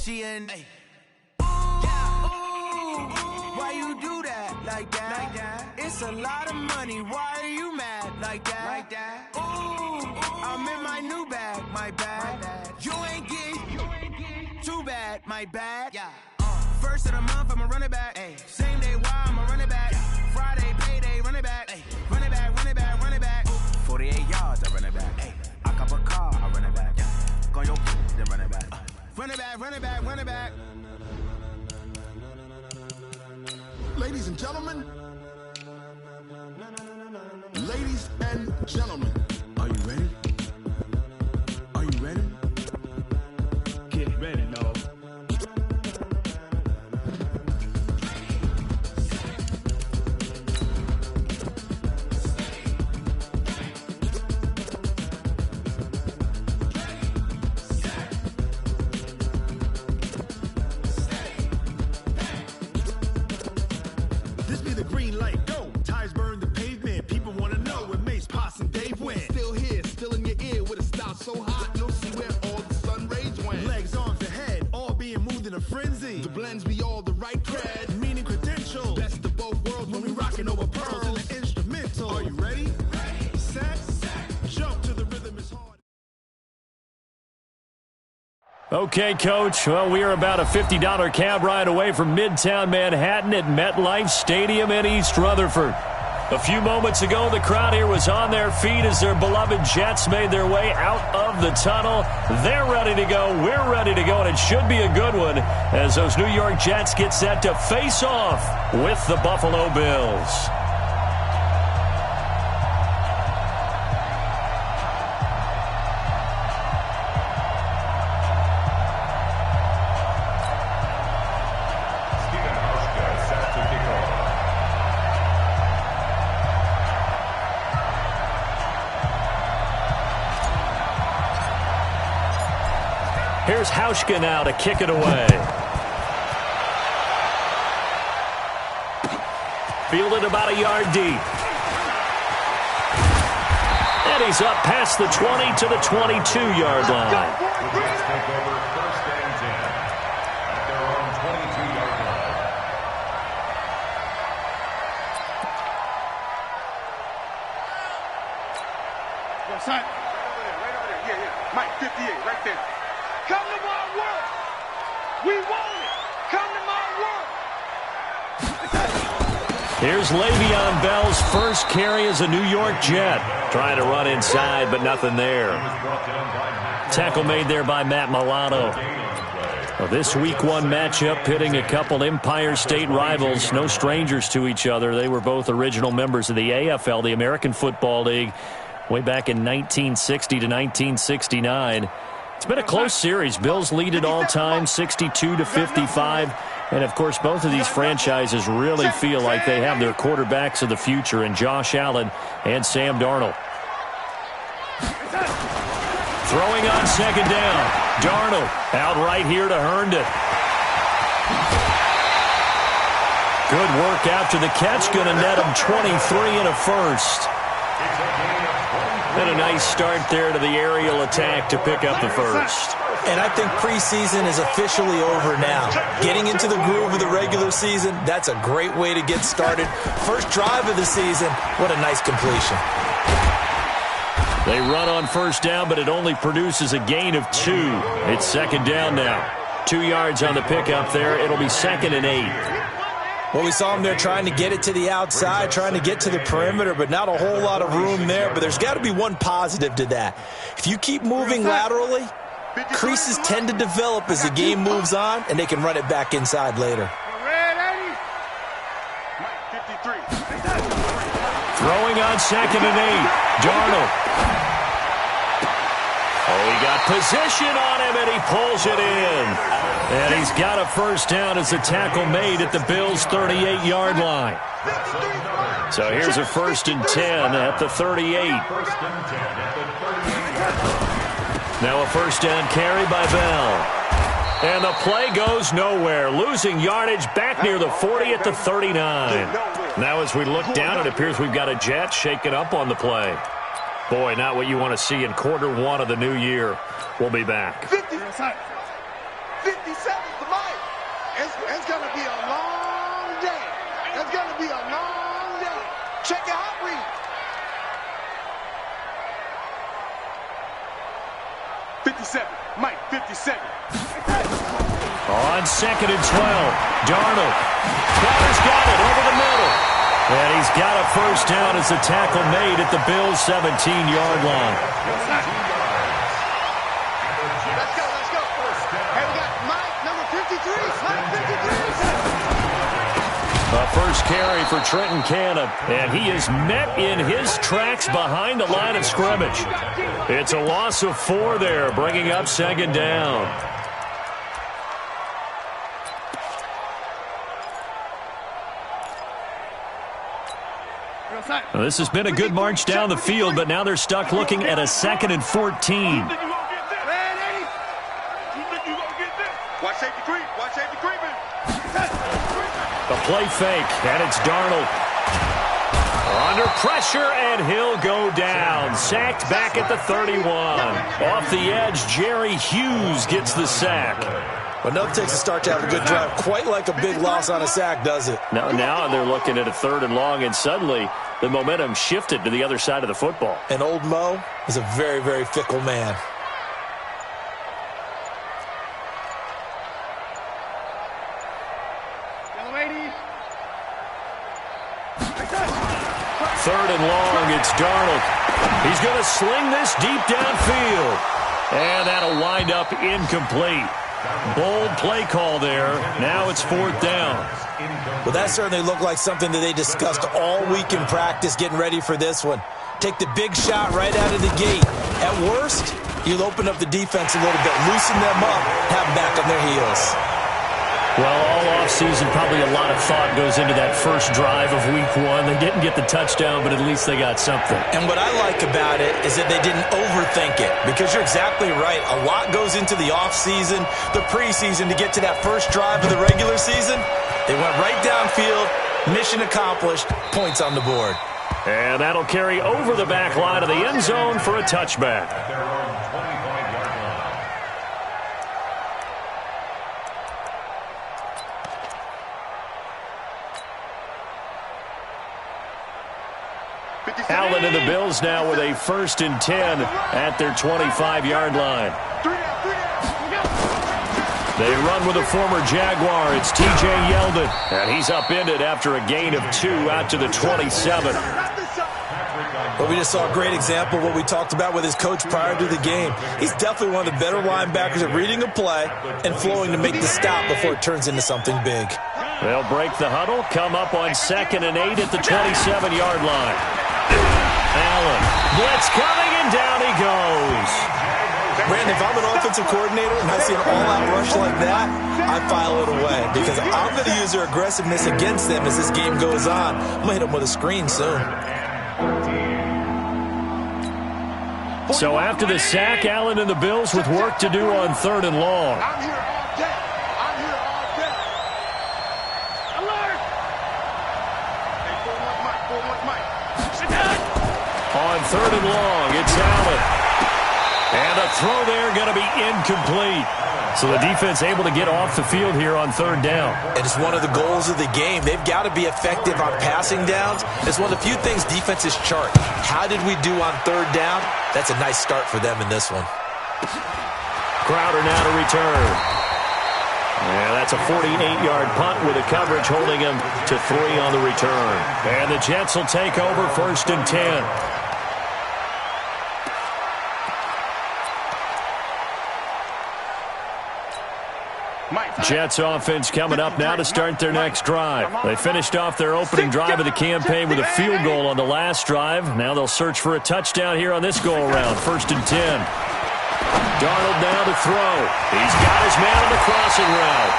She in. Hey. Yeah. Ooh, why you do that like that? It's a lot of money. Why are you mad like that? Ooh, I'm in my new bag, my bad. You ain't get too bad, my bad. Yeah. First of the month, I'ma run it back. Ay. Same day, why I'ma run it back. Friday, payday, run it back. Ay. Run it back, run it back, run it back. 48 yards, I run it back. Ay. I cop a car, I run it back. Go your then run it back. Run it back, run it back, run it back. Ladies and gentlemen. Ladies and gentlemen. Are you ready? Are you ready? Get ready, no. This be the green light, go. Tires burn the pavement. People want to know where Mace, Poss, and Dave went. Still here, still in your ear with a style so hot, you'll see where all the sun rays went. Legs, arms, and head, all being moved in a frenzy. The blends be all the right cred, meaning credentials. Best of both worlds when we rockin' over pearls in the instrumental. Are you ready? Ready. Set. Jump to the rhythm is hard. Okay, Coach. Well, we are about a $50 cab ride away from Midtown Manhattan at MetLife Stadium in East Rutherford. A few moments ago, the crowd here was on their feet as their beloved Jets made their way out of the tunnel. They're ready to go. We're ready to go, and it should be a good one as those New York Jets get set to face off with the Buffalo Bills. Here's Hauschka now to kick it away. Fielded about a yard deep. And he's up past the 20 to the 22-yard line. Take over first and 10 at their own 22-yard line. Yo, son. Right over there. Yeah. Mike, 58, right there. Come to my world. We want it. Come to my world. Here's Le'Veon Bell's first carry as a New York Jet. Trying to run inside, but nothing there. Tackle made there by Matt Milano. Well, this Week 1 matchup pitting a couple Empire State rivals, no strangers to each other. They were both original members of the AFL, the American Football League, way back in 1960 to 1969. It's been a close series. Bills lead it all time, 62 to 55. And, of course, both of these franchises really feel like they have their quarterbacks of the future in Josh Allen and Sam Darnold. Throwing on second down. Darnold out right here to Herndon. Good work after the catch. Going to net him 23 and a first. And a nice start there to the aerial attack to pick up the first. And I think preseason is officially over now. Getting into the groove of the regular season, that's a great way to get started. First drive of the season, what a nice completion. They run on first down, but it only produces a gain of 2. It's second down now. 2 yards on the pickup there. It'll be 2nd and 8. Well, we saw him there trying to get it to the outside, trying to get to the perimeter, but not a whole lot of room there. But there's got to be one positive to that. If you keep moving laterally, creases tend to develop as the game moves on, and they can run it back inside later. Throwing on 2nd and 8. Darnold. Oh, he got position on him, and he pulls it in. And he's got a first down as the tackle made at the Bills' 38-yard line. So here's a 1st and 10 at the 38. Now a first down carry by Bell. And the play goes nowhere. Losing yardage back near the 40 at the 39. Now as we look down, it appears we've got a Jet shaking up on the play. Boy, not what you want to see in quarter 1 of the new year. We'll be back. 50. 57's the mic. It's going to be a long day. It's going to be a long day. Check your hot read. Mike, 57. On 2nd and 12, Darnold. Crowder's got it over the middle. And he's got a first down as the tackle made at the Bills' 17-yard line. Let's go. Hey, we got Mike, number 53. Mike, 53. A first carry for Trenton Canale, and he is met in his tracks behind the line of scrimmage. It's a loss of 4 there, bringing up 2nd down. Well, this has been a good march down the field, but now they're stuck looking at a 2nd and 14. Watch safety creep. The play fake, and it's Darnold. Under pressure, and he'll go down. Sacked back at the 31. Off the edge, Jerry Hughes gets the sack. But nothing takes a start to have a good drive. Quite like a big loss on a sack, does it? Now they're looking at a 3rd and long, and suddenly the momentum shifted to the other side of the football. And old Mo is a very, very fickle man. Third and long, it's Darnold. He's going to sling this deep downfield. And that'll wind up incomplete. Bold play call there. Now it's 4th down. Well, that certainly looked like something that they discussed all week in practice getting ready for this one. Take the big shot right out of the gate. At worst, you'll open up the defense a little bit, loosen them up, have them back on their heels. Well, all offseason, probably a lot of thought goes into that first drive of Week 1. They didn't get the touchdown, but at least they got something. And what I like about it is that they didn't overthink it, because you're exactly right. A lot goes into the offseason, the preseason, to get to that first drive of the regular season. They went right downfield, mission accomplished, points on the board. And that'll carry over the back line of the end zone for a touchback. Allen and the Bills now with a 1st and 10 at their 25-yard line. They run with a former Jaguar. It's T.J. Yeldon, and he's upended after a gain of 2 out to the 27. Well, we just saw a great example of what we talked about with his coach prior to the game. He's definitely one of the better linebackers at reading a play and flowing to make the stop before it turns into something big. They'll break the huddle, come up on 2nd and 8 at the 27-yard line. Allen, blitz coming, and down he goes. Brandon, if I'm an offensive coordinator and I see an all-out rush like that, I file it away, because I'm going to use their aggressiveness against them as this game goes on. I'm going to hit them with a screen soon. So after the sack, Allen and the Bills with work to do on 3rd and long. I'm here all day. Alert! Hey, 4-1 Mike. On 3rd and long, it's Allen. And a throw there going to be incomplete. So the defense able to get off the field here on 3rd down. And it's one of the goals of the game. They've got to be effective on passing downs. It's one of the few things defenses chart. How did we do on 3rd down? That's a nice start for them in this one. Crowder now to return. Yeah, that's a 48-yard punt with a coverage holding him to 3 on the return. And the Jets will take over 1st and 10. Jets offense coming up now to start their next drive. They finished off their opening drive of the campaign with a field goal on the last drive. Now they'll search for a touchdown here on this go-around. 1st and 10. Darnold now to throw. He's got his man on the crossing route.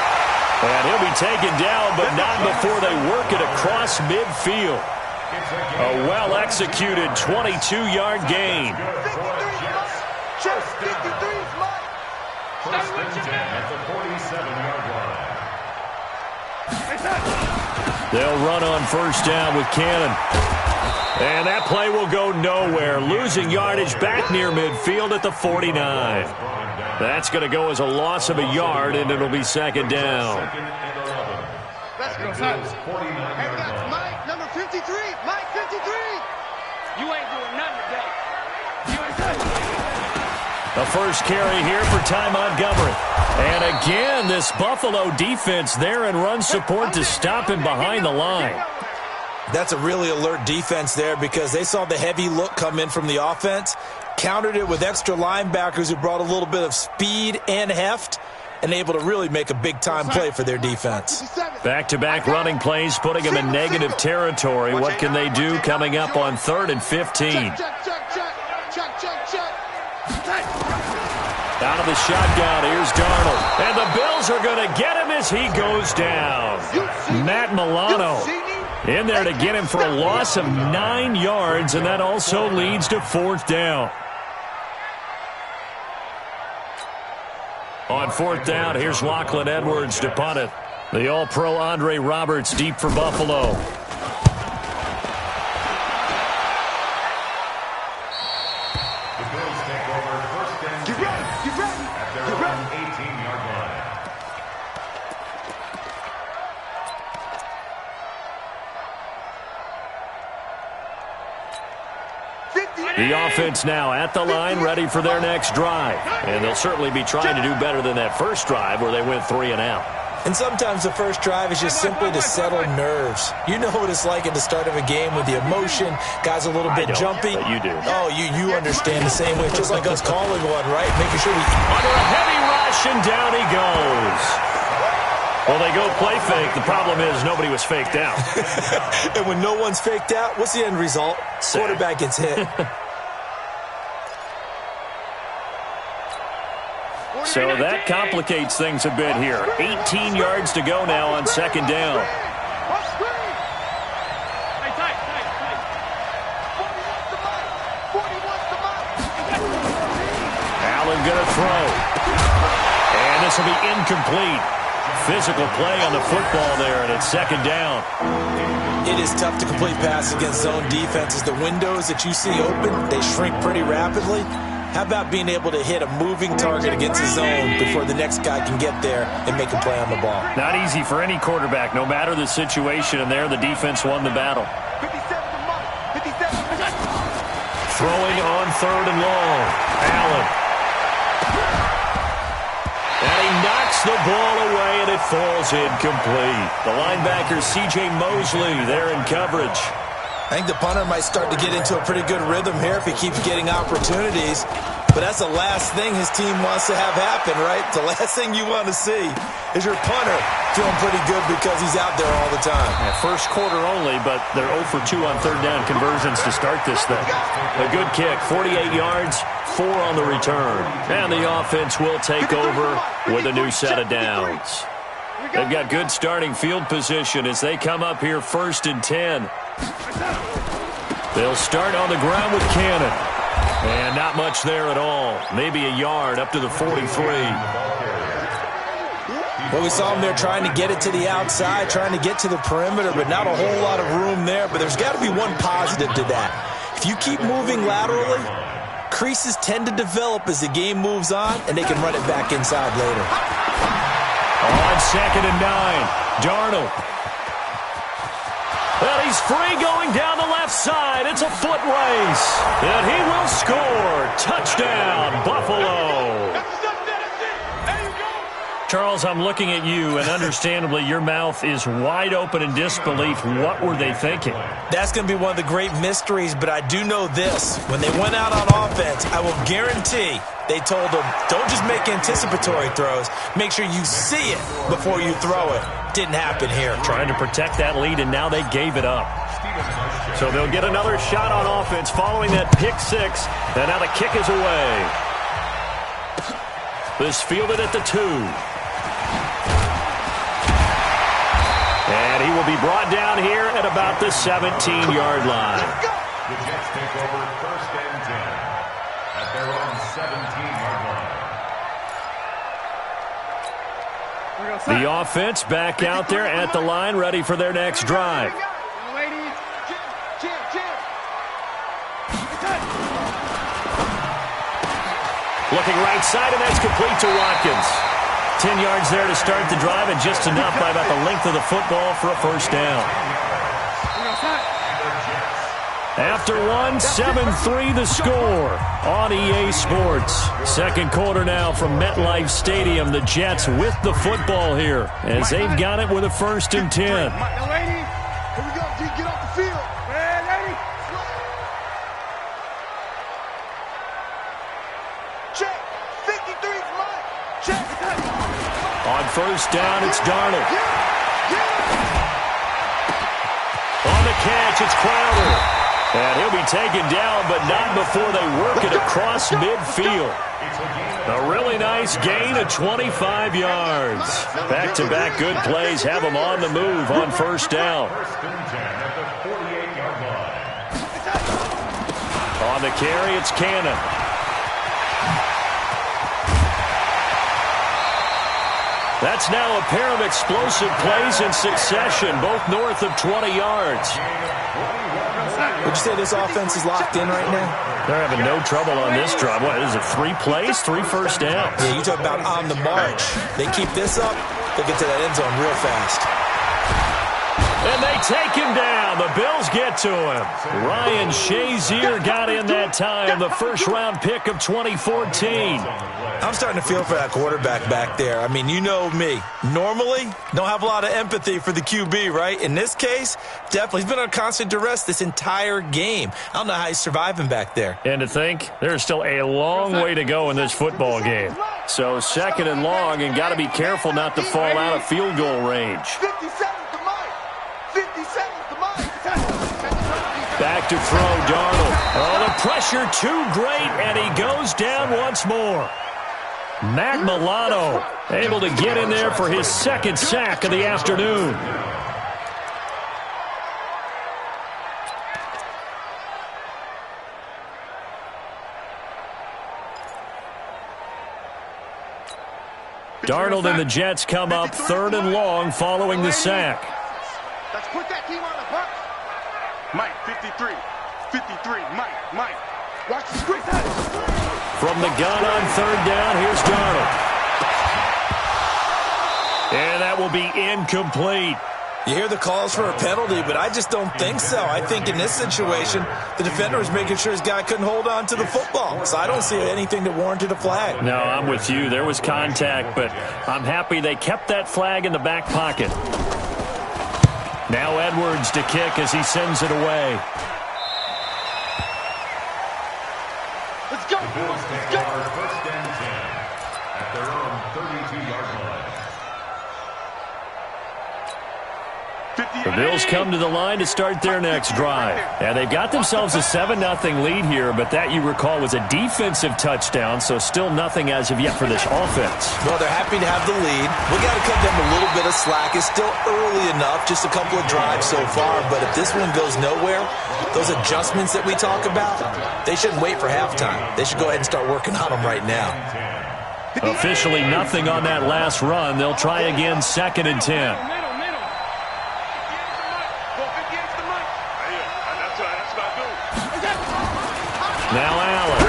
And he'll be taken down, but not before they work it across midfield. A well-executed 22-yard gain. Just 53, Mike. First and 10 at the 47-yard line. They'll run on 1st down with Cannon. And that play will go nowhere, losing yardage back near midfield at the 49. That's going to go as a loss of a yard, and it'll be second down. Let's go, son. And that's Mike, number 53. Mike, 53. You ain't doing nothing today. You ain't doing The first carry here for Ty Montgomery. And again, this Buffalo defense there in run support to stop him behind the line. That's a really alert defense there because they saw the heavy look come in from the offense, countered it with extra linebackers who brought a little bit of speed and heft, and able to really make a big-time play for their defense. Back-to-back running plays, putting them in negative territory. What can they do coming up on 3rd and 15? Out of the shotgun, here's Darnold. And the Bills are going to get him as he goes down. Matt Milano in there to get him for a loss of 9 yards, and that also leads to 4th down. On 4th down, here's Lachlan Edwards to punt it. The All-Pro Andre Roberts deep for Buffalo. The Bills take over 1st and 10 at their own 18-yard line. The offense now at the line, ready for their next drive. And they'll certainly be trying to do better than that first drive where they went 3 and out. And sometimes the first drive is just simply to settle nerves. You know what it's like at the start of a game with the emotion, guys a little bit jumpy. But you do. Oh, you understand the same way. It's just like us calling one, right? Making sure we... Under a heavy rush, and down he goes. Well, they go play fake. The problem is nobody was faked out. And when no one's faked out, what's the end result? Quarterback gets hit. So that complicates things a bit here. 18 yards to go now on 2nd down. Allen going to throw. And this will be incomplete. Physical play on the football there, and it's 2nd down. It is tough to complete passes against zone defenses. The windows that you see open, they shrink pretty rapidly. How about being able to hit a moving target against the zone before the next guy can get there and make a play on the ball? Not easy for any quarterback, no matter the situation, and there the defense won the battle. Throwing on 3rd and long. Allen. And he knocks the ball away, and it falls incomplete. The linebacker, C.J. Mosley, there in coverage. I think the punter might start to get into a pretty good rhythm here if he keeps getting opportunities. But that's the last thing his team wants to have happen, right? The last thing you want to see is your punter feeling pretty good because he's out there all the time. Yeah, first quarter only, but they're 0 for 2 on 3rd down conversions to start this thing. A good kick, 48 yards, 4 on the return. And the offense will take over with a new set of downs. They've got good starting field position as they come up here 1st and 10. They'll start on the ground with Cannon. And not much there at all. Maybe a yard up to the 43. Well, we saw him there trying to get it to the outside, trying to get to the perimeter, but not a whole lot of room there. But there's got to be one positive to that. If you keep moving laterally, creases tend to develop as the game moves on, and they can run it back inside later. On 2nd and 9, Darnold. Well, he's free going down the left side. It's a foot race. And he will score. Touchdown, Buffalo. Charles, I'm looking at you, and understandably, your mouth is wide open in disbelief. What were they thinking? That's going to be one of the great mysteries, but I do know this. When they went out on offense, I will guarantee they told them, don't just make anticipatory throws. Make sure you see it before you throw it. Didn't happen here. Trying to protect that lead, and now they gave it up. So they'll get another shot on offense following that pick 6, and now the kick is away. This fielded at the 2. And he will be brought down here at about the 17-yard line. The Jets take over 1st and 10 at their own 17-yard line. The offense back out there at the line, ready for their next drive. Looking right side, and that's complete to Watkins. 10 yards there to start the drive, and just enough by about the length of the football for a first down. After one, 7-3 the score on EA Sports. Second quarter now from MetLife Stadium. The Jets with the football here as they've got it with a 1st and 10. Here we go, G. Get off the field. Check. 53's Mike. Check. On first down, it's Darnold. On the catch, it's Crowder. And he'll be taken down, but not before they work it across midfield. A really nice gain of 25 yards. Back-to-back good plays have them on the move on first down. On the carry, it's Cannon. That's now a pair of explosive plays in succession, both north of 20 yards. Would you say this offense is locked in right now? They're having no trouble on this drive. What is it, 3 plays, 3 first downs? Yeah, you talk about on the march. They keep this up, they'll get to that end zone real fast. And they take him down. The Bills get to him. Ryan Shazier got in that time, the first-round pick of 2014. I'm starting to feel for that quarterback back there. I mean, you know me. Normally, don't have a lot of empathy for the QB, right? In this case, definitely. He's been on constant duress this entire game. I don't know how he's surviving back there. And to think, there's still a long way to go in this football game. So 2nd and long, and got to be careful not to fall out of field goal range. 57's the Mike. 57's the Mike. Back to throw, Darnold. Oh, the pressure too great, and he goes down once more. Matt Milano able to get in there for his 2nd sack of the afternoon. Darnold and the Jets come up 3rd and long following the sack. Let's put that team on the bus. Mike, 53. 53. Mike. Watch the screen. From the gun on 3rd down, here's Darnold. And that will be incomplete. You hear the calls for a penalty, but I just don't think so. I think in this situation, the defender was making sure his guy couldn't hold on to the football. So I don't see anything that warranted a flag. No, I'm with you. There was contact, but I'm happy they kept that flag in the back pocket. Now Edwards to kick as he sends it away. Let's go. The Bills take over 1st and 10 at their own 32-yard line. The Bills come to the line to start their next drive. And they've got themselves a 7-0 lead here, but that, you recall, was a defensive touchdown, so still nothing as of yet for this offense. Well, they're happy to have the lead. We got to cut them a little bit of slack. It's still early enough, just a couple of drives so far, but if this one goes nowhere, those adjustments that we talk about, they shouldn't wait for halftime. They should go ahead and start working on them right now. Officially nothing on that last run. They'll try again 2nd and 10. Now Allen.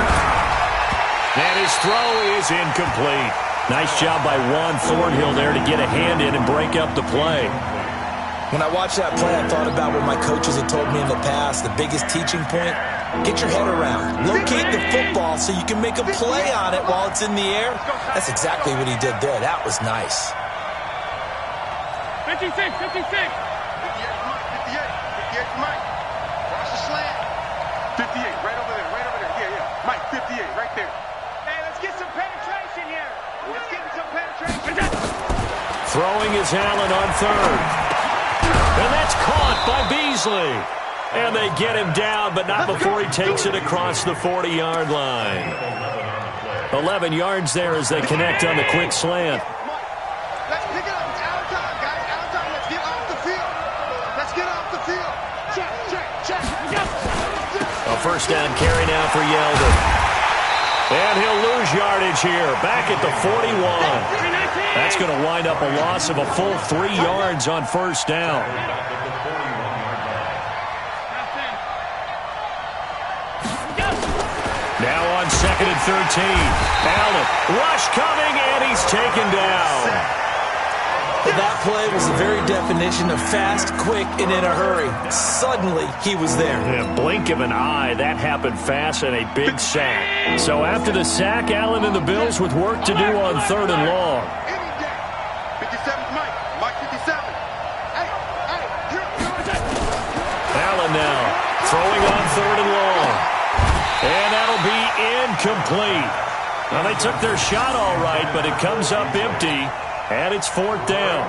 And his throw is incomplete. Nice job by Juan Thornhill there to get a hand in and break up the play. When I watched that play, I thought about what my coaches had told me in the past. The biggest teaching point, get your head around. Locate the football so you can make a play on it while it's in the air. That's exactly what he did there. That was nice. 56. 58 Mike. 58 Mike. Watch the slant. 58, right over there. Yeah. Mike, 58, right there. Hey, let's get some penetration here. Let's get some penetration. Throwing is Allen on 3rd. And that's caught by Beasley. And they get him down, but not before he takes it across the 40-yard line. 11 yards there as they connect on the quick slant. Let's pick it up. It's out of time, guys. Out of time. Let's get off the field. Let's get off the field. Check. A first down carry now for Yeldon. And he'll lose yardage here. Back at the 41. That's going to wind up a loss of a full 3 yards on first down. Now on 2nd and 13. Allen, rush coming, and he's taken down. That play was the very definition of fast, quick, and in a hurry. Suddenly, he was there. In a blink of an eye, that happened fast and a big sack. So after the sack, Allen and the Bills with work to do on 3rd and long. 57's Mike. Mike 57. Allen now throwing on 3rd and long. And that'll be incomplete. Well, they took their shot all right, but it comes up empty. And it's 4th down.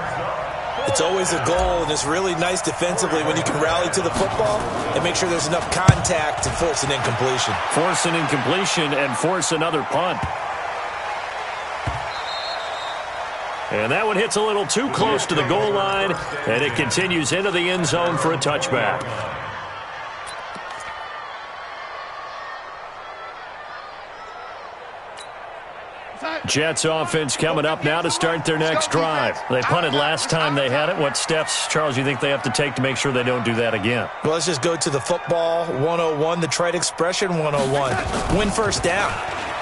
It's always a goal, and it's really nice defensively when you can rally to the football and make sure there's enough contact to force an incompletion. Force an incompletion and force another punt. And that one hits a little too close to the goal line, and it continues into the end zone for a touchback. Jets offense coming up now to start their next drive. They punted last time they had it. What steps, Charles, you think they have to take to make sure they don't do that again? Well, let's just go to the football 101, the trite expression 101. Win first down.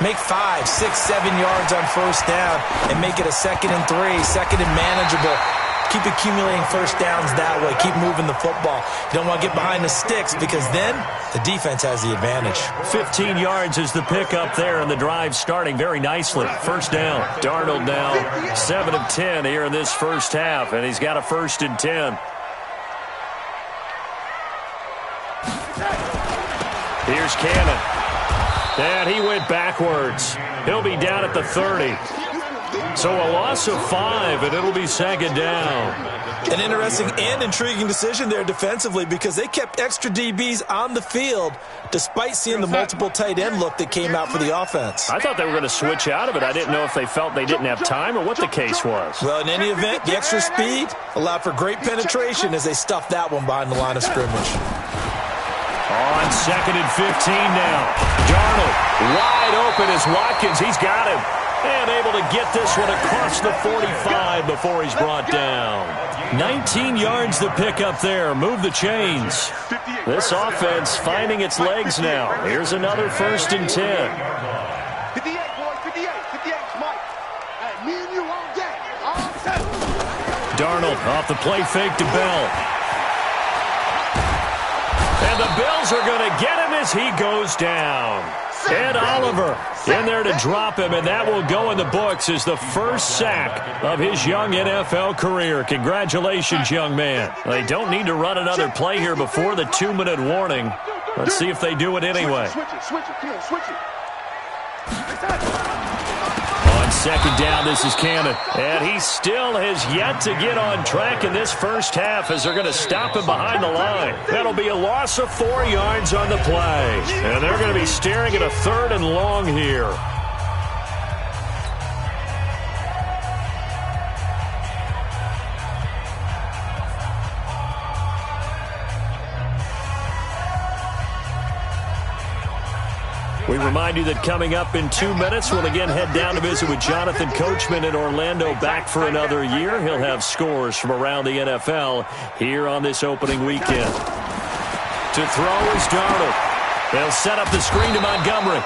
Make 5, 6, 7 yards on first down and make it a 2nd and 3, 2nd and manageable. Keep accumulating first downs that way. Keep moving the football. You don't want to get behind the sticks because then the defense has the advantage. 15 yards is the pickup there, and the drive starting very nicely. First down. Darnold now 7 of 10 here in this first half, and he's got a 1st and 10. Here's Canale. And he went backwards. He'll be down at the 30. So a loss of 5, and it'll be 2nd down. An interesting and intriguing decision there defensively because they kept extra DBs on the field despite seeing the multiple tight end look that came out for the offense. I thought they were going to switch out of it. I didn't know if they felt they didn't have time or what the case was. Well, in any event, the extra speed allowed for great penetration as they stuffed that one behind the line of scrimmage. On 2nd and 15 now. Darnold wide open as Watkins. He's got him. And able to get this one across the 45 before he's brought down. 19 yards to pick up there. Move the chains. This offense finding its legs now. Here's another 1st and 10. 58, boys, 58. 58's Mike. Hey, me and you all day. All day. Darnold off the play fake to Bell. And the Bills are going to get him as he goes down. Ed Oliver in there to drop him, and that will go in the books as the first sack of his young NFL career. Congratulations, young man. They don't need to run another play here before the 2-minute warning. Let's see if they do it anyway. Switch it. Come on, switch it. On 2nd down, this is Canale. And he still has yet to get on track in this first half as they're going to stop him behind the line. That'll be a loss of 4 yards on the play. And they're going to be staring at a 3rd and long here. We remind you that coming up in 2 minutes, we'll again head down to visit with Jonathan Coachman in Orlando, back for another year. He'll have scores from around the NFL here on this opening weekend. To throw is Darnold. They'll set up the screen to Montgomery.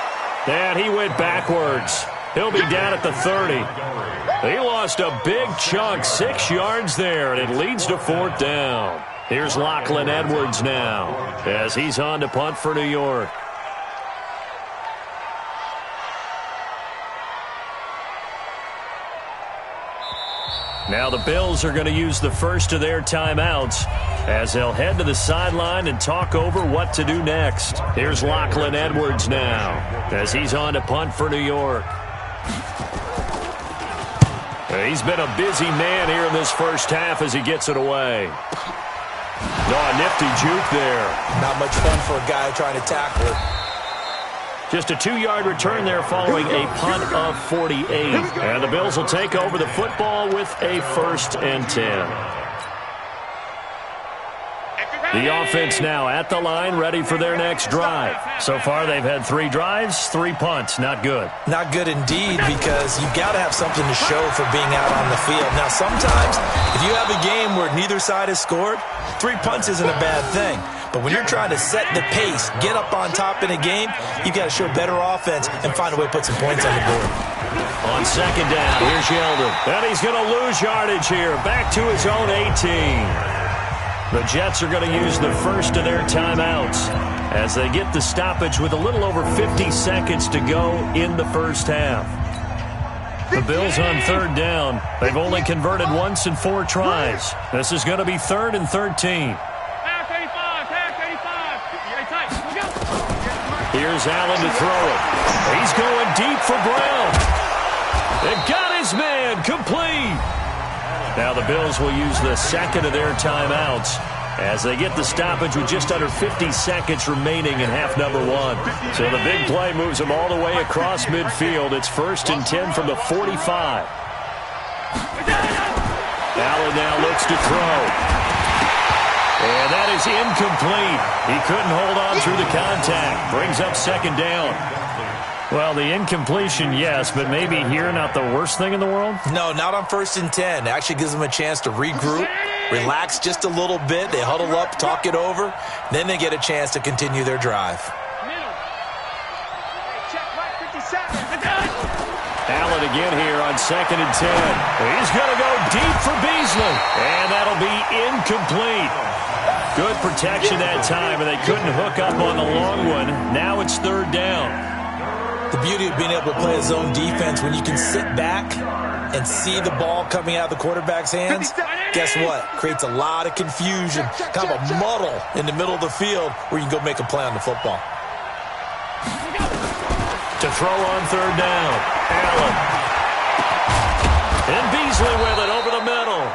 And he went backwards. He'll be down at the 30. He lost a big chunk, 6 yards there, and it leads to 4th down. Here's Lachlan Edwards now as he's on to punt for New York. Now the Bills are going to use the first of their timeouts as they'll head to the sideline and talk over what to do next. Here's Lachlan Edwards now as he's on to punt for New York. He's been a busy man here in this first half as he gets it away. A nifty juke there. Not much fun for a guy trying to tackle it. Just a 2-yard return there following a punt of 48. And the Bills will take over the football with a 1st and 10. The offense now at the line, ready for their next drive. So far, they've had 3 drives, 3 punts. Not good. Not good indeed, because you've got to have something to show for being out on the field. Now, sometimes, if you have a game where neither side has scored, 3 punts isn't a bad thing. But when you're trying to set the pace, get up on top in a game, you've got to show better offense and find a way to put some points on the board. On second down, here's Yeldon. And he's going to lose yardage here. Back to his own 18. The Jets are going to use the first of their timeouts as they get the stoppage with a little over 50 seconds to go in the first half. The Bills on third down. They've only converted once in 4 tries. This is going to be 3rd and 13. Here's Allen to throw it. He's going deep for Brown. They got his man complete. Now the Bills will use the second of their timeouts as they get the stoppage with just under 50 seconds remaining in half number 1. So the big play moves them all the way across midfield. It's 1st and 10 from the 45. Allen now looks to throw. And that is incomplete. He couldn't hold on through the contact. Brings up second down. Well, the incompletion, yes, but maybe here not the worst thing in the world? No, not on 1st and 10. It actually gives them a chance to regroup, relax just a little bit. They huddle up, talk it over. Then they get a chance to continue their drive. Allen again here on 2nd and 10. He's going to go deep for Beasley. And that'll be incomplete. Good protection that time, and they couldn't hook up on the long one. Now it's 3rd down. The beauty of being able to play a zone defense when you can sit back and see the ball coming out of the quarterback's hands, guess what? Creates a lot of confusion, kind of a muddle in the middle of the field where you can go make a play on the football. To throw on 3rd down, Allen. And Beasley with it over the middle.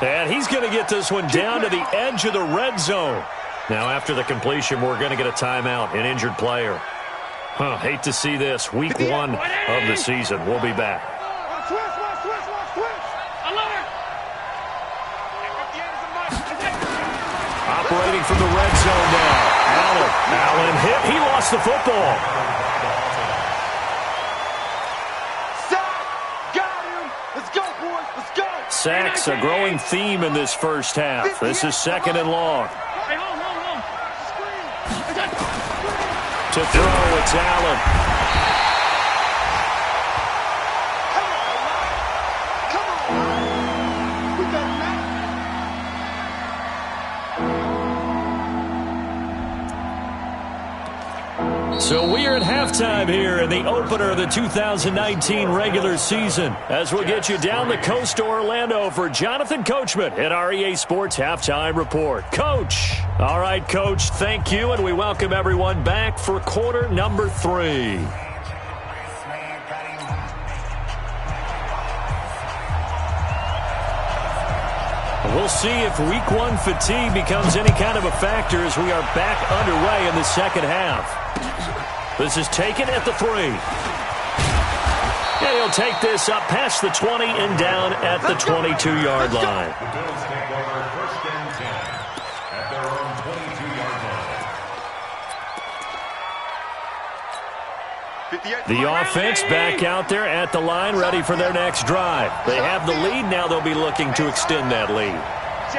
And he's going to get this one down to the edge of the red zone. Now after the completion, we're going to get a timeout, an injured player. Hate to see this. Week 1 of the season. We'll be back. Operating from the red zone now. Allen hit. He lost the football. Got him. Let's go, boys. Let's go. Sacks, a growing theme in this first half. This is 2nd and long. To throw, it's Allen. Come on. We better not. So we are at halftime here in the opener of the 2019 regular season as we'll get you down the coast to Orlando for Jonathan Coachman at our EA Sports Halftime Report. Coach. All right, Coach, thank you, and we welcome everyone back for quarter number 3. We'll see if week 1 fatigue becomes any kind of a factor as we are back underway in the second half. This is taken at the 3. And he'll take this up past the 20 and down at the 22-yard line. The Bills take over 1st and 10 at their own 22-yard line. The offense back out there at the line, ready for their next drive. They have the lead. Now they'll be looking to extend that lead.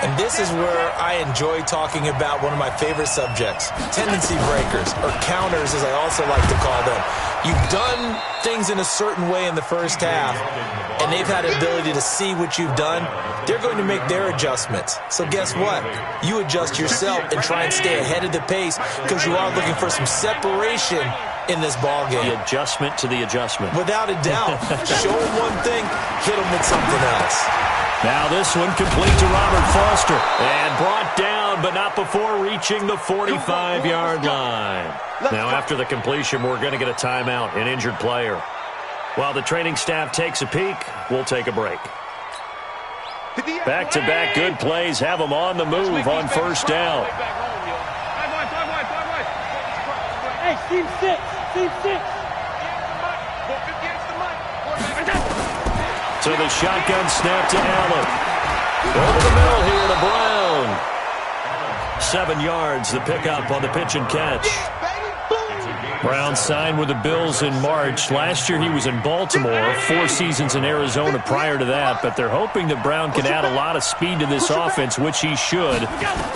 And this is where I enjoy talking about one of my favorite subjects, tendency breakers, or counters as I also like to call them. You've done things in a certain way in the first half, and they've had the ability to see what you've done. They're going to make their adjustments. So guess what? You adjust yourself and try and stay ahead of the pace because you are looking for some separation in this ball game. The adjustment to the adjustment. Without a doubt. Show them one thing, hit them with something else. Now this one complete to Robert Foster. And brought down, but not before reaching the 45-yard line. Now after the completion, we're going to get a timeout, an injured player. While the training staff takes a peek, we'll take a break. Back-to-back good plays have them on the move on 1st down. Hey, team 6. Team 6. So the shotgun snap to Allen. Over the middle here to Brown. 7 yards, the pickup on the pitch and catch. Brown signed with the Bills in March. Last year he was in Baltimore, 4 seasons in Arizona prior to that, but they're hoping that Brown can add a lot of speed to this offense, which he should.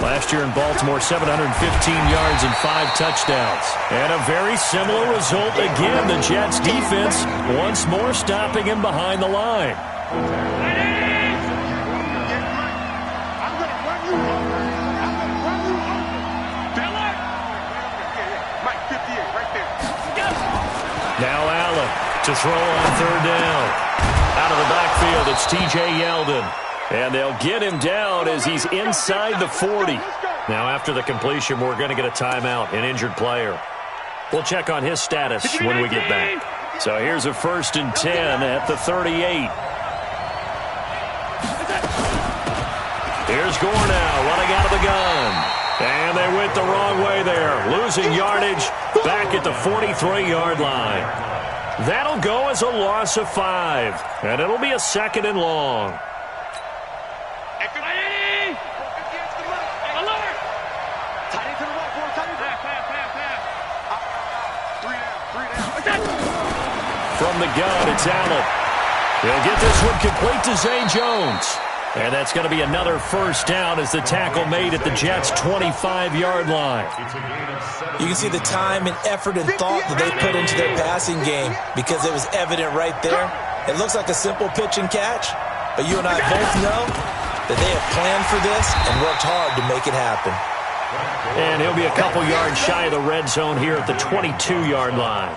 Last year in Baltimore, 715 yards and 5 touchdowns. And a very similar result again. The Jets defense once more stopping him behind the line. Now Allen to throw on 3rd down. Out of the backfield, it's T.J. Yeldon. And they'll get him down as he's inside the 40. Now after the completion, we're going to get a timeout, an injured player. We'll check on his status when we get back. So here's a 1st and 10 at the 38. Here's Gore now running out of the gun. And they went the wrong way there. Losing yardage back at the 43-yard line. That'll go as a loss of 5. And it'll be a 2nd and long. From the gun, it's Allen. He'll get this one complete to Zay Jones. And that's going to be another 1st down as the tackle made at the Jets' 25-yard line. You can see the time and effort and thought that they put into their passing game because it was evident right there. It looks like a simple pitch and catch, but you and I both know that they have planned for this and worked hard to make it happen. And he'll be a couple yards shy of the red zone here at the 22-yard line.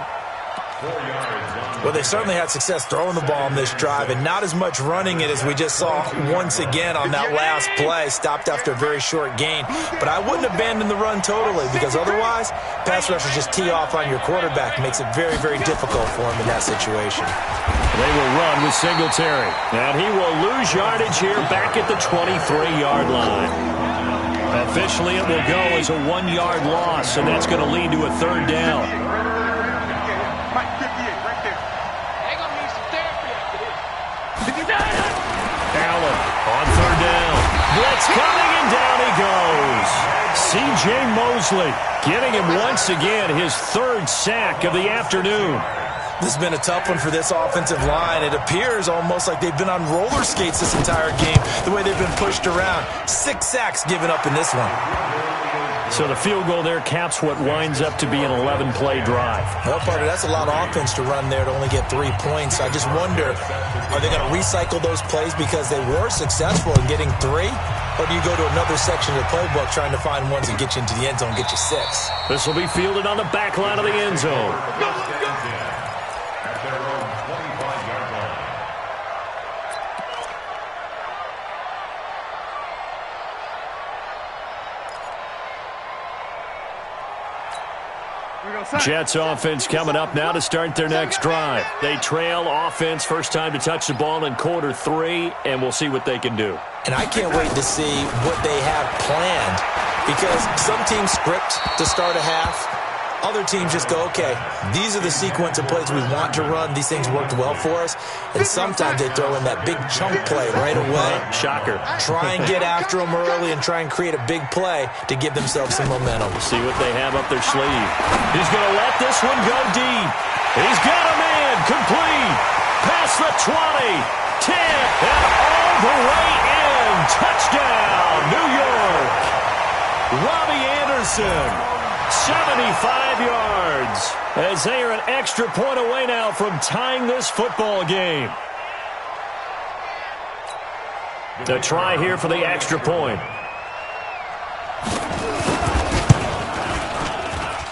Well, they certainly had success throwing the ball on this drive and not as much running it as we just saw once again on that last play. Stopped after a very short gain. But I wouldn't abandon the run totally because otherwise, pass rushers just tee off on your quarterback. Makes it very, very difficult for him in that situation. They will run with Singletary. And he will lose yardage here back at the 23-yard line. Officially, it will go as a 1-yard loss, and that's going to lead to a 3rd down. Allen on 3rd down. Blitz coming, and down he goes. C.J. Mosley getting him once again his 3rd sack of the afternoon. This has been a tough one for this offensive line. It appears almost like they've been on roller skates this entire game, the way they've been pushed around. 6 sacks given up in this one. So the field goal there caps what winds up to be an 11-play drive. Well, partner, that's a lot of offense to run there to only get 3 points. I just wonder, are they going to recycle those plays because they were successful in getting 3? Or do you go to another section of the playbook trying to find ones that get you into the end zone and get you 6? This will be fielded on the back line of the end zone. Jets offense coming up now to start their next drive. They trail offense, first time to touch the ball in quarter 3, and we'll see what they can do. And I can't wait to see what they have planned because some teams script to start a half. Other teams just go, okay, these are the sequence of plays we want to run. These things worked well for us. And sometimes they throw in that big chunk play right away. Shocker. Try and get after them early and try and create a big play to give themselves some momentum. See what they have up their sleeve. He's going to let this one go deep. He's got a man. Complete. Past the 20. 10. And all the way in. Touchdown, New York. Robbie Anderson. 75 yards as they are an extra point away now from tying this football game. The try here for the extra point.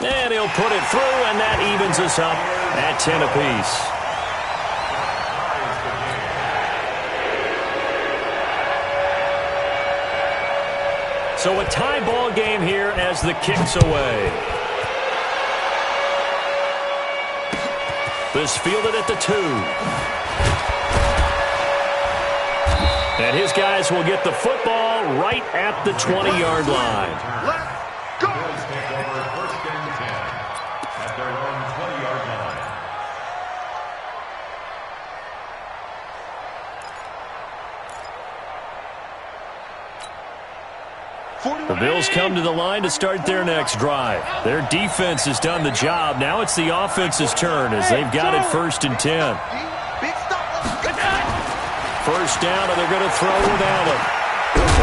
And he'll put it through, and that evens us up at 10 apiece. So a tie ball game here as the kick's away. This fielded at the 2. And his guys will get the football right at the 20-yard line. Let's go! Bills take over 1st and 10 at their own 20-yard line. The Bills come to the line to start their next drive. Their defense has done the job. Now it's the offense's turn as they've got it 1st and 10. First down, and they're going to throw with Allen.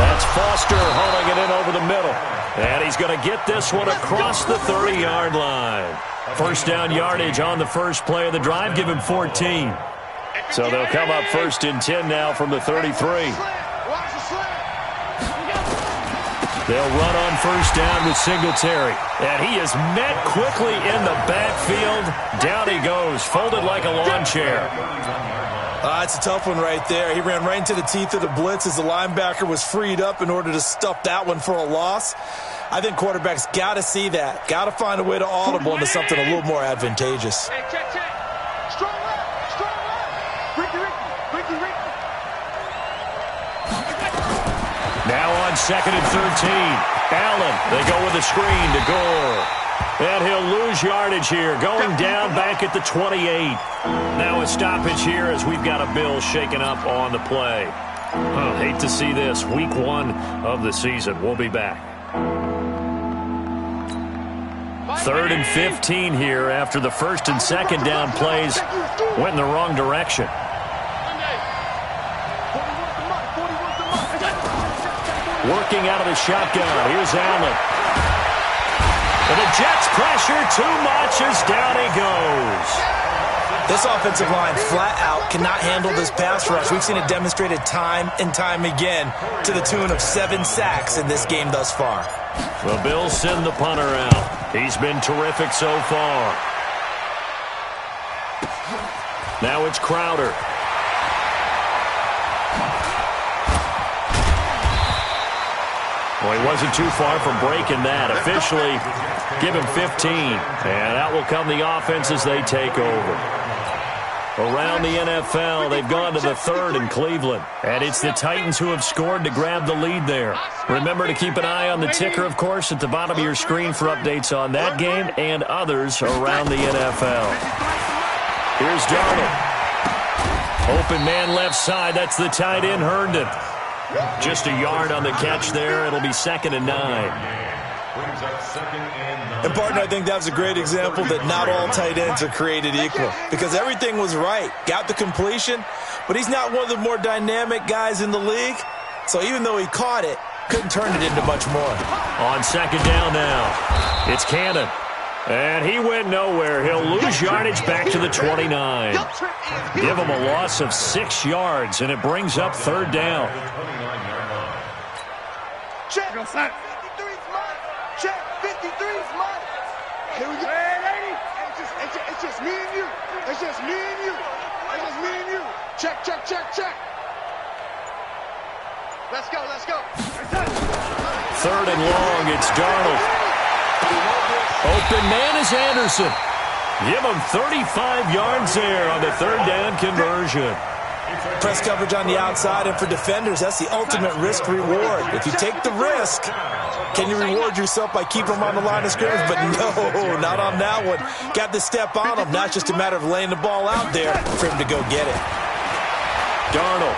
That's Foster hauling it in over the middle. And he's going to get this one across the 30-yard line. First down yardage on the first play of the drive. Give him 14. So they'll come up 1st and 10 now from the 33. They'll run on first down with Singletary. And he is met quickly in the backfield. Down he goes, folded like a lawn chair. It's a tough one right there. He ran right into the teeth of the blitz as the linebacker was freed up in order to stuff that one for a loss. I think quarterbacks got to see that. Got to find a way to audible into something a little more advantageous. Hey, check. Strong left. Ricky. Now on 2nd and 13. Allen, they go with a screen to Gore. And he'll lose yardage here, going down back at the 28. Now a stoppage here as we've got a Bill shaken up on the play. Hate to see this. Week 1 of the season. We'll be back. 3rd and 15 here after the 1st and 2nd down plays went in the wrong direction. Working out of the shotgun. Here's Allen. And the Jets pressure too much as down he goes. This offensive line flat out cannot handle this pass rush. We've seen it demonstrated time and time again to the tune of 7 sacks in this game thus far. The Bills send the punter out. He's been terrific so far. Now it's Crowder. Well, he wasn't too far from breaking that. Officially, give him 15. And out will come the offense as they take over. Around the NFL, they've gone to the 3rd in Cleveland. And it's the Titans who have scored to grab the lead there. Remember to keep an eye on the ticker, of course, at the bottom of your screen for updates on that game and others around the NFL. Here's Darnold. Open man left side. That's the tight end, Herndon. Just a yard on the catch there. It'll be 2nd and 9. And, partner, I think that was a great example that not all tight ends are created equal because everything was right. Got the completion, but he's not one of the more dynamic guys in the league. So even though he caught it, couldn't turn it into much more. On 2nd down now, it's Cannon. And he went nowhere. He'll lose yardage back to the 29. Give him a loss of 6 yards, and it brings up 3rd down. Check. 53's mine. Check. 53's mine. Here we go. It's just me and you. It's just me and you. It's just me and you. Check. Let's go. 3rd and long. It's Darnold. Open man is Anderson. Give him 35 yards there on the 3rd down conversion. Press coverage on the outside, and for defenders, that's the ultimate risk-reward. If you take the risk, can you reward yourself by keeping them on the line of scrimmage? But no, not on that one. Got to step on them. Now it's just a matter of laying the ball out there for him to go get it. Darnold.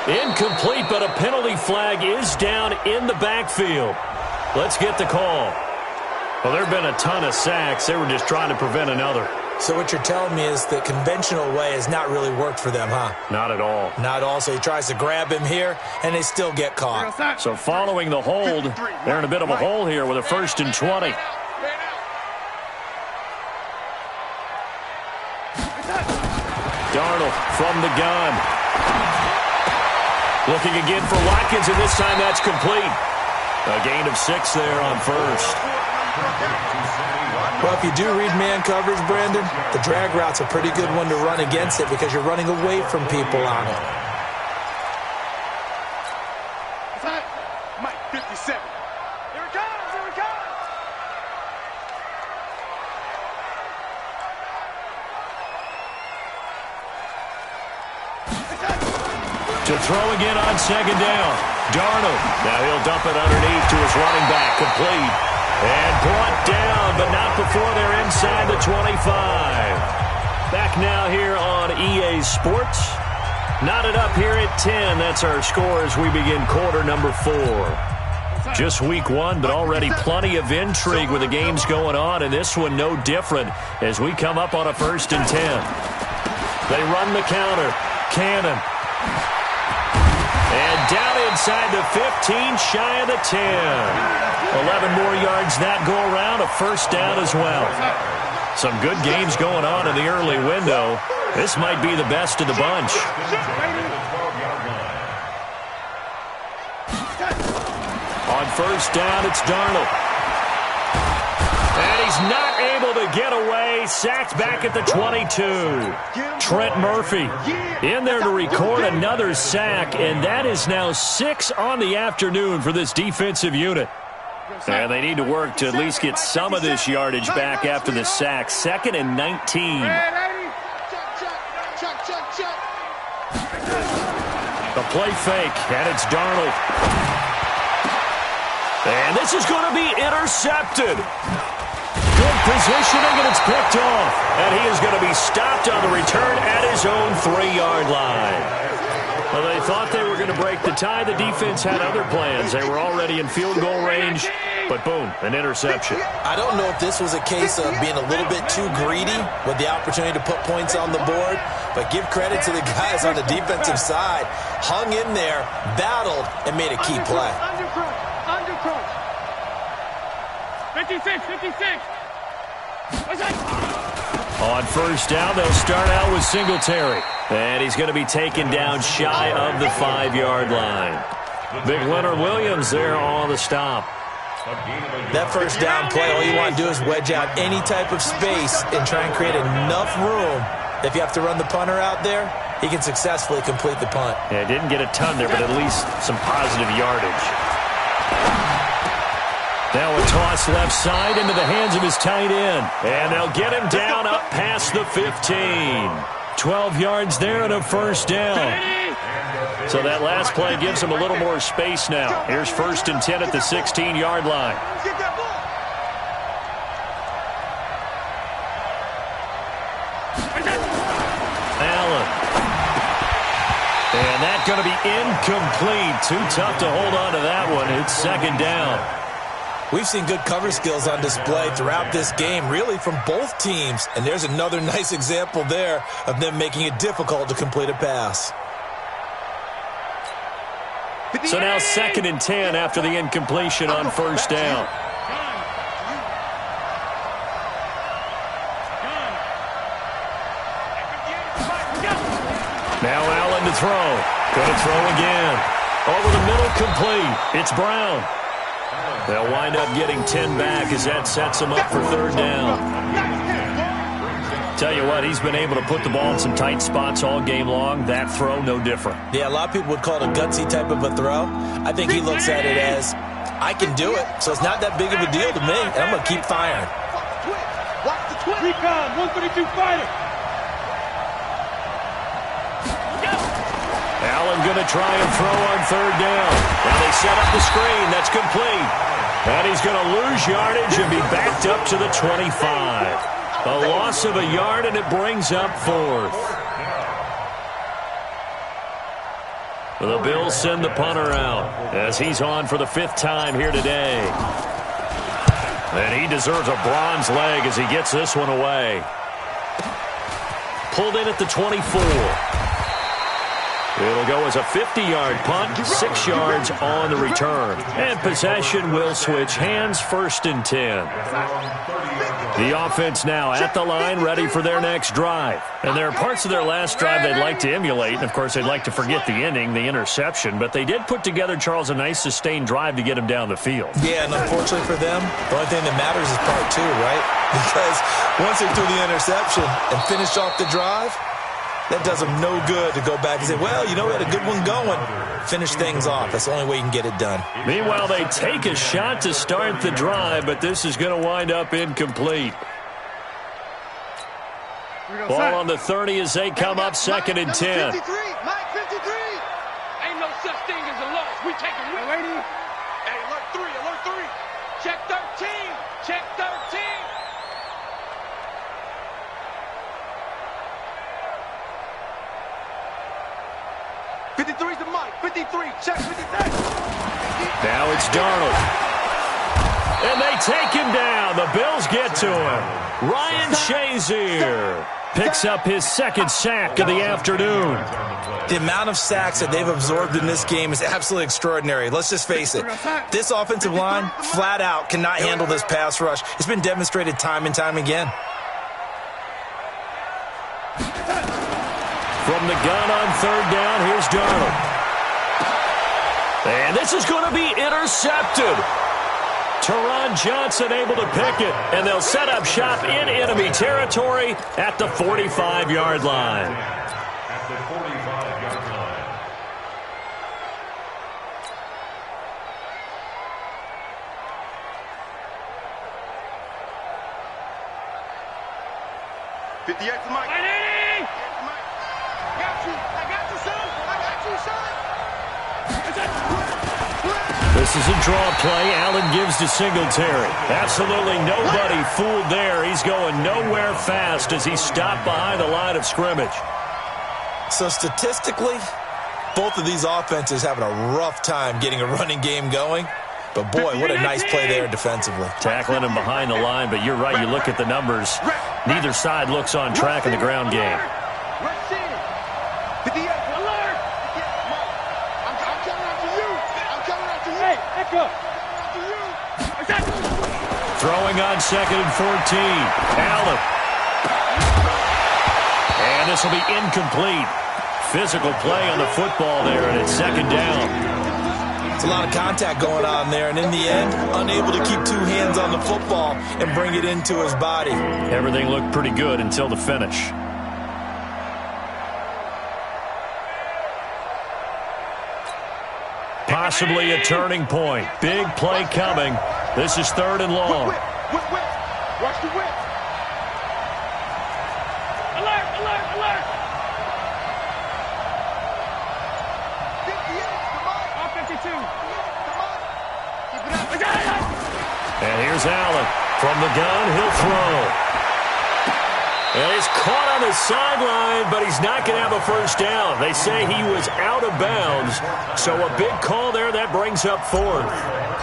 Incomplete, but a penalty flag is down in the backfield. Let's get the call. Well, there have been a ton of sacks. They were just trying to prevent another. So what you're telling me is the conventional way has not really worked for them, huh? Not at all. Not all. So he tries to grab him here, and they still get caught. So following the hold, they're in a bit of a hole here with a 1st and 20. Darnold from the gun. Looking again for Watkins, and this time that's complete. A gain of 6 there on 1st. Well, if you do read man coverage, Brandon, the drag route's a pretty good one to run against it because you're running away from people on it. Mike, 57. Here it comes. To throw again on 2nd down. Darnold. Now he'll dump it underneath to his running back. Complete. And brought down, but not before they're inside the 25. Back now here on EA Sports. Knotted up here at 10. That's our score as we begin quarter number 4. Just week 1, but already plenty of intrigue with the games going on, and this one no different as we come up on a 1st and 10. They run the counter. Cannon. And down inside the 15, shy of the 10. 11 more yards that go around, a 1st down as well. Some good games going on in the early window. This might be the best of the bunch. On 1st down, it's Darnold. And he's not able to get away. Sacked back at the 22. Trent Murphy in there to record another sack, and that is now 6 on the afternoon for this defensive unit. And they need to work to at least get some of this yardage back after the sack. 2nd and 19. The play fake, and it's Darnold. And this is going to be intercepted. Good positioning, and it's picked off. And he is going to be stopped on the return at his own 3-yard line. Well, they thought they were going to break the tie. The defense had other plans. They were already in field goal range, but boom, an interception. I don't know if this was a case of being a little bit too greedy with the opportunity to put points on the board, but give credit to the guys on the defensive side. Hung in there, battled, and made a key play. Under crunch. 56, 56. What's that? On 1st down, they'll start out with Singletary. And he's going to be taken down shy of the 5-yard line. Big Leonard Williams there on the stop. That 1st down play, all you want to do is wedge out any type of space and try and create enough room. If you have to run the punter out there, he can successfully complete the punt. Yeah, didn't get a ton there, but at least some positive yardage. Now a toss left side into the hands of his tight end. And they'll get him down up past the 15. 12 yards there and a 1st down. So that last play gives him a little more space now. Here's 1st and 10 at the 16-yard line. Allen. And that's going to be incomplete. Too tough to hold on to that one. It's 2nd down. We've seen good cover skills on display throughout this game, really from both teams. And there's another nice example there of them making it difficult to complete a pass. So now 2nd and 10 after the incompletion on 1st down. Now Allen to throw. Going to throw again. Over the middle, complete. It's Brown. They'll wind up getting 10 back as that sets them up for 3rd down. Tell you what, he's been able to put the ball in some tight spots all game long. That throw, no different. Yeah, a lot of people would call it a gutsy type of a throw. I think he looks at it as, I can do it, so it's not that big of a deal to me, and I'm going to keep firing. Recon, 132 fighter. Allen going to try and throw on 3rd down. Now they set up the screen. That's complete. And he's going to lose yardage and be backed up to the 25. A loss of a yard, and it brings up 4th. The Bills send the punter out as he's on for the 5th time here today. And he deserves a bronze leg as he gets this one away. Pulled in at the 24. It'll go as a 50-yard punt, 6 yards on the return. And possession will switch hands, 1st and 10. The offense now at the line, ready for their next drive. And there are parts of their last drive they'd like to emulate. And, of course, they'd like to forget the ending, the interception. But they did put together, Charles, a nice sustained drive to get him down the field. Yeah, and unfortunately for them, the only thing that matters is part 2, right? Because once they threw the interception and finished off the drive, that does them no good to go back and say, well, you know, we had a good one going. Finish things off. That's the only way you can get it done. Meanwhile, they take a shot to start the drive, but this is going to wind up incomplete. Ball on the 30 as they come up, 2nd and 10. 53, Mike 53. Ain't no such thing as a loss. We take it with. Hey, alert 3. Check 13. Check 13. 53's the mic. 53. Check 53. Now it's Darnold. And they take him down. The Bills get to him. Ryan Shazier picks up his second sack of the afternoon. The amount of sacks that they've absorbed in this game is absolutely extraordinary. Let's just face it. This offensive line, flat out, cannot handle this pass rush. It's been demonstrated time and time again. From the gun on third down, here's Darnold. And this is going to be intercepted. Teron Johnson able to pick it, and they'll set up shop in enemy territory at the 45-yard line. At the 45-yard line. '58's the mic. This is a draw play. Allen gives to Singletary. Absolutely nobody fooled there. He's going nowhere fast as he stopped behind the line of scrimmage. So statistically, both of these offenses having a rough time getting a running game going. But boy, what a nice play there defensively. Tackling him behind the line, but you're right. You look at the numbers. Neither side looks on track in the ground game. Throwing on 2nd and 14. Allen. And this will be incomplete. Physical play on the football there, and it's 2nd down. It's a lot of contact going on there, and in the end, unable to keep two hands on the football and bring it into his body. Everything looked pretty good until the finish. Possibly a turning point. Big play coming. This is 3rd and long. Watch the whip. Alert, alert, alert. 52. And here's Allen. From the gun, he'll throw. And he's caught on the sideline, but he's not going to have a first down. They say he was out of bounds, so a big call there that brings up 4th.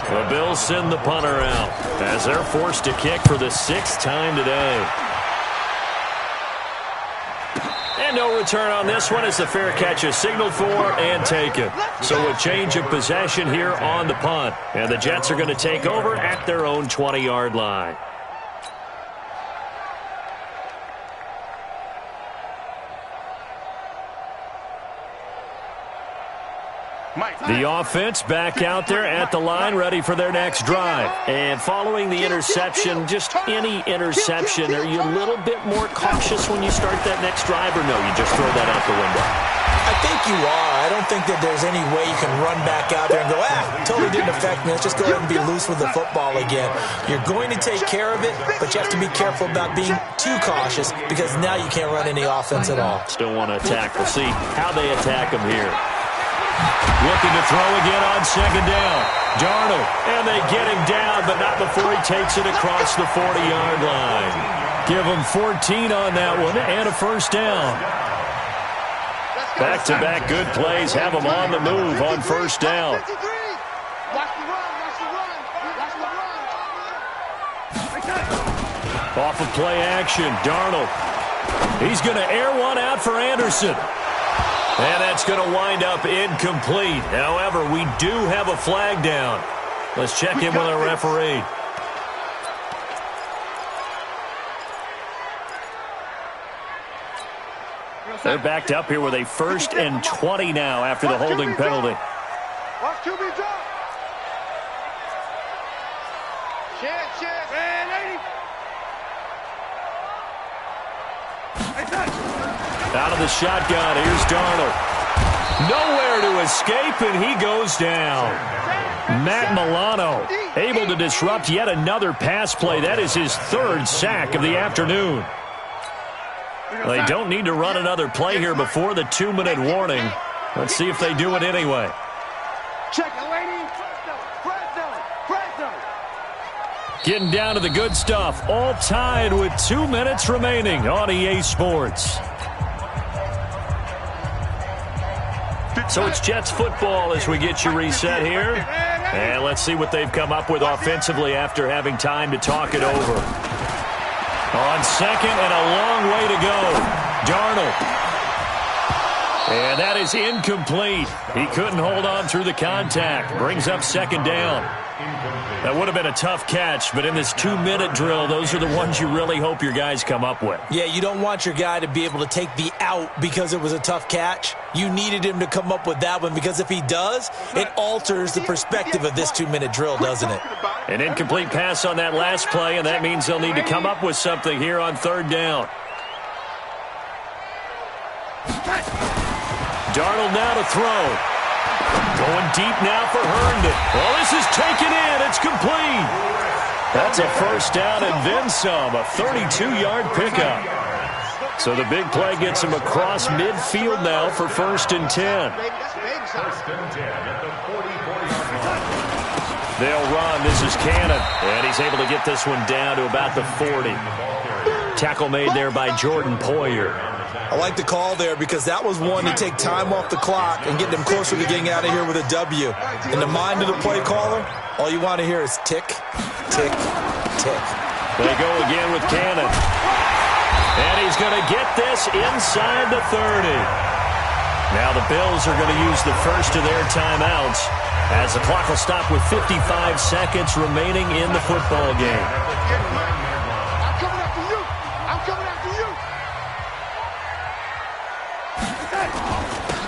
The Bills send the punter out as they're forced to kick for the 6th time today. And no return on this one as the fair catch is signaled for and taken. So a change of possession here on the punt. And the Jets are going to take over at their own 20-yard line. The offense back out there at the line, ready for their next drive. And following the interception, just any interception, are you a little bit more cautious when you start that next drive, or no, you just throw that out the window? I think you are. I don't think that there's any way you can run back out there and go, totally didn't affect me. Let's just go ahead and be loose with the football again. You're going to take care of it, but you have to be careful about being too cautious because now you can't run any offense at all. Still want to attack. We'll see how they attack them here. Looking to throw again on 2nd down. Darnold, and they get him down, but not before he takes it across the 40-yard line. Give him 14 on that one and a first down. Back-to-back good plays have them on the move on first down. Watch the run, watch the run, watch the run. Off of play action, Darnold. He's going to air one out for Anderson. And that's going to wind up incomplete. However, we do have a flag down. Let's check in with our referee. They're backed up here with a 1st and 20 now after the holding penalty. Watch QB drop. Check. Man, lady. Out of the shotgun, here's Darnold. Nowhere to escape, and he goes down. Matt Milano able to disrupt yet another pass play. That is his 3rd sack of the afternoon. They don't need to run another play here before the 2-minute warning. Let's see if they do it anyway. Check it, lady. Press zone. Getting down to the good stuff. All tied with 2 minutes remaining on EA Sports. So it's Jets football as we get you reset here. And let's see what they've come up with offensively after having time to talk it over. On second and a long way to go. Darnold. And that is incomplete. He couldn't hold on through the contact. Brings up second down. That would have been a tough catch, but in this 2-minute drill, those are the ones you really hope your guys come up with. Yeah, you don't want your guy to be able to take the out because it was a tough catch. You needed him to come up with that one because if he does, it alters the perspective of this 2-minute drill, doesn't it? An incomplete pass on that last play, and that means they'll need to come up with something here on third down. Darnold now to throw. Going deep now for Herndon. Well, this is taken in. It's complete. That's a first down and then some. A 32-yard pickup. So the big play gets him across midfield now for 1st and 10. They'll run. This is Cannon. And he's able to get this one down to about the 40. Tackle made there by Jordan Poyer. I like the call there because that was one to take time off the clock and get them closer to getting out of here with a W. In the mind of the play caller, all you want to hear is tick, tick, tick. They go again with Cannon. And he's going to get this inside the 30. Now the Bills are going to use the first of their timeouts as the clock will stop with 55 seconds remaining in the football game. I'm coming after you. I'm coming after you.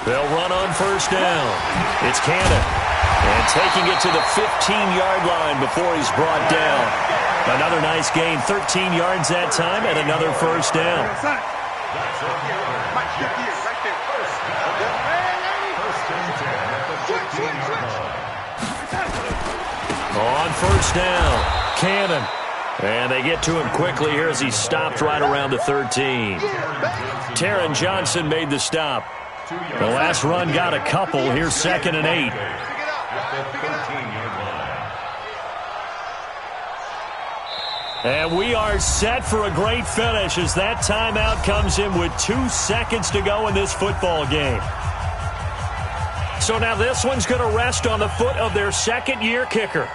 They'll run on first down. It's Cannon. And taking it to the 15-yard line before he's brought down. Another nice gain, 13 yards that time, and another first down. On first down, Cannon. And they get to him quickly here as he stopped right around the 13. Taron Johnson made the stop. The last run got a couple. Here's 2nd and 8. And we are set for a great finish as that timeout comes in with 2 seconds to go in this football game. So now this one's going to rest on the foot of their second-year kicker.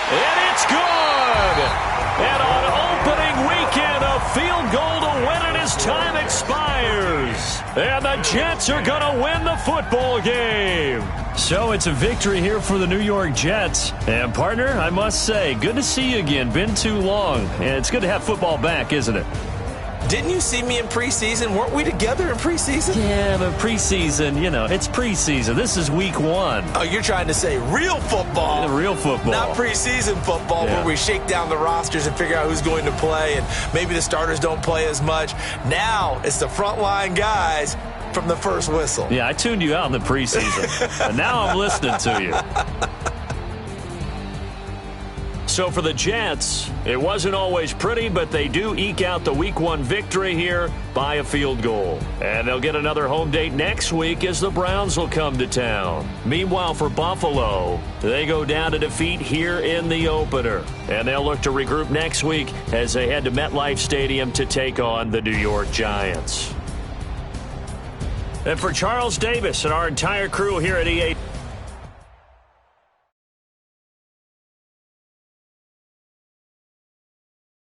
And it's good! And on opening weekend, a field goal to win it as time expires. And the Jets are going to win the football game. So it's a victory here for the New York Jets. And, partner, I must say, good to see you again. Been too long. And it's good to have football back, isn't it? Didn't you see me in preseason? Weren't we together in preseason? Yeah, but preseason, you know, it's preseason. This is week 1. Oh, you're trying to say real football. Yeah, real football. Not preseason football where we shake down the rosters and figure out who's going to play and maybe the starters don't play as much. Now it's the frontline guys from the first whistle. Yeah, I tuned you out in the preseason. And now I'm listening to you. So for the Jets, it wasn't always pretty, but they do eke out the Week 1 victory here by a field goal. And they'll get another home date next week as the Browns will come to town. Meanwhile, for Buffalo, they go down to defeat here in the opener. And they'll look to regroup next week as they head to MetLife Stadium to take on the New York Giants. And for Charles Davis and our entire crew here at EA...